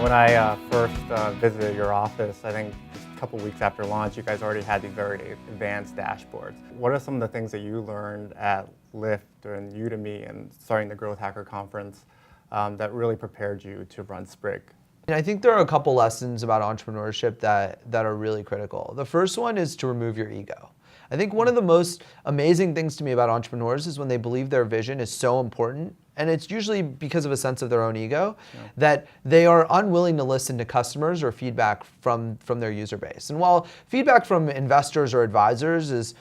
When I first visited your office, I think just a couple weeks after launch, you guys already had these very advanced dashboards. What are some of the things that you learned at Lyft and Udemy and starting the Growth Hacker Conference that really prepared you to run Sprig? And I think there are a couple lessons about entrepreneurship that are really critical. The first one is to remove your ego. I think one of the most amazing things to me about entrepreneurs is when they believe their vision is so important, and it's usually because of a sense of their own ego, that they are unwilling to listen to customers or feedback from their user base. And while feedback from investors or advisors is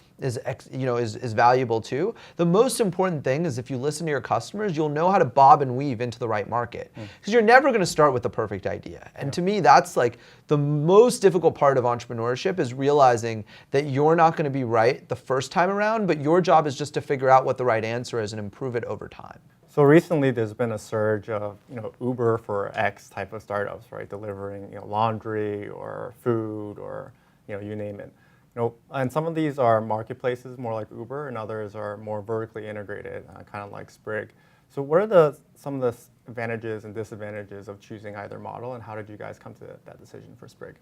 valuable too, the most important thing is if you listen to your customers, you'll know how to bob and weave into the right market. Because you're never going to start with the perfect idea. And to me, that's like the most difficult part of entrepreneurship, is realizing that you're not going to be right the first time around, but your job is just to figure out what the right answer is and improve it over time. So recently, there's been a surge of Uber for X type of startups, right? Delivering laundry or food or you name it. And some of these are marketplaces, more like Uber, and others are more vertically integrated, kind of like Sprig. So what are some of the advantages and disadvantages of choosing either model, and how did you guys come to that decision for Sprig?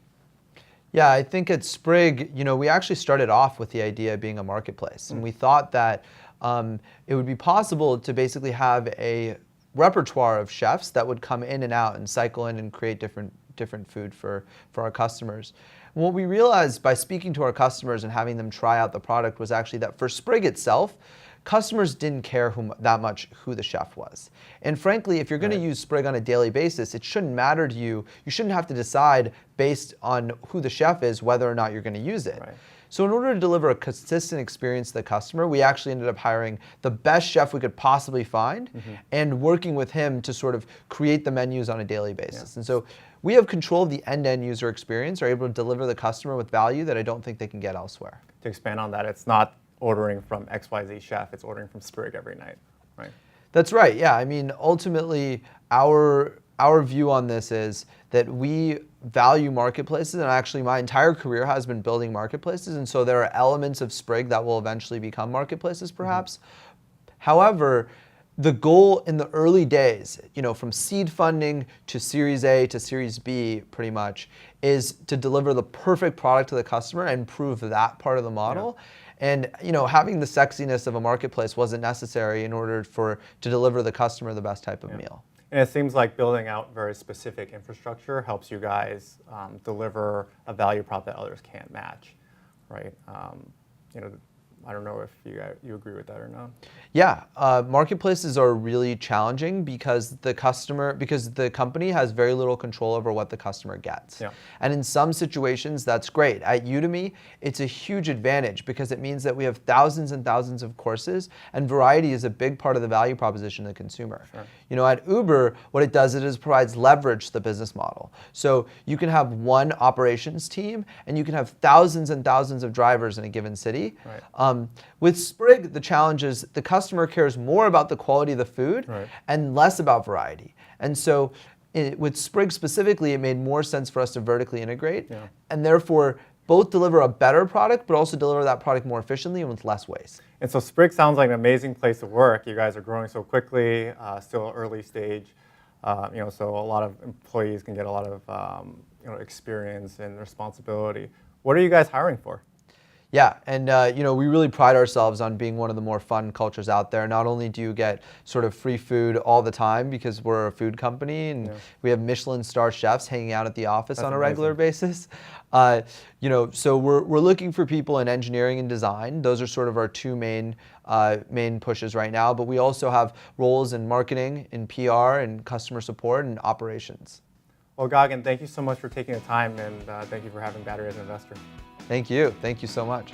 Yeah, I think at Sprig, we actually started off with the idea of being a marketplace, and we thought that it would be possible to basically have a repertoire of chefs that would come in and out and cycle in and create different food for our customers. And what we realized by speaking to our customers and having them try out the product was actually that for Sprig itself, customers didn't care that much who the chef was. And frankly, if you're going to use Sprig on a daily basis, it shouldn't matter to you. You shouldn't have to decide based on who the chef is whether or not you're going to use it. So in order to deliver a consistent experience to the customer, we actually ended up hiring the best chef we could possibly find and working with him to sort of create the menus on a daily basis. And so we have control of the end-to-end user experience, are able to deliver the customer with value that I don't think they can get elsewhere. To expand on that, it's not ordering from XYZ chef, it's ordering from Sprig every night, right? That's right, yeah. I mean, ultimately, our view on this is that we value marketplaces, and actually my entire career has been building marketplaces, and so there are elements of Sprig that will eventually become marketplaces perhaps. However, the goal in the early days, from seed funding to Series A to Series B pretty much, is to deliver the perfect product to the customer and prove that part of the model. And having the sexiness of a marketplace wasn't necessary in order to deliver the customer the best type of meal. And it seems like building out very specific infrastructure helps you guys deliver a value prop that others can't match, right? I don't know if you agree with that or not. Yeah, marketplaces are really challenging because the company has very little control over what the customer gets. And in some situations, that's great. At Udemy, it's a huge advantage because it means that we have thousands and thousands of courses, and variety is a big part of the value proposition to the consumer. At Uber, what it does is it provides leverage to the business model. So you can have one operations team, and you can have thousands and thousands of drivers in a given city. With Sprig, the challenge is the customer cares more about the quality of the food and less about variety. And so with Sprig specifically, it made more sense for us to vertically integrate and therefore both deliver a better product, but also deliver that product more efficiently and with less waste. And so Sprig sounds like an amazing place to work. You guys are growing so quickly, still early stage. So a lot of employees can get a lot of experience and responsibility. What are you guys hiring for? Yeah, and we really pride ourselves on being one of the more fun cultures out there. Not only do you get sort of free food all the time because we're a food company and we have Michelin star chefs hanging out at the office on a regular basis. So we're looking for people in engineering and design. Those are sort of our two main pushes right now. But we also have roles in marketing, in PR, and customer support, and operations. Well, Gagan, thank you so much for taking the time, and thank you for having Battery as an investor. Thank you. Thank you so much.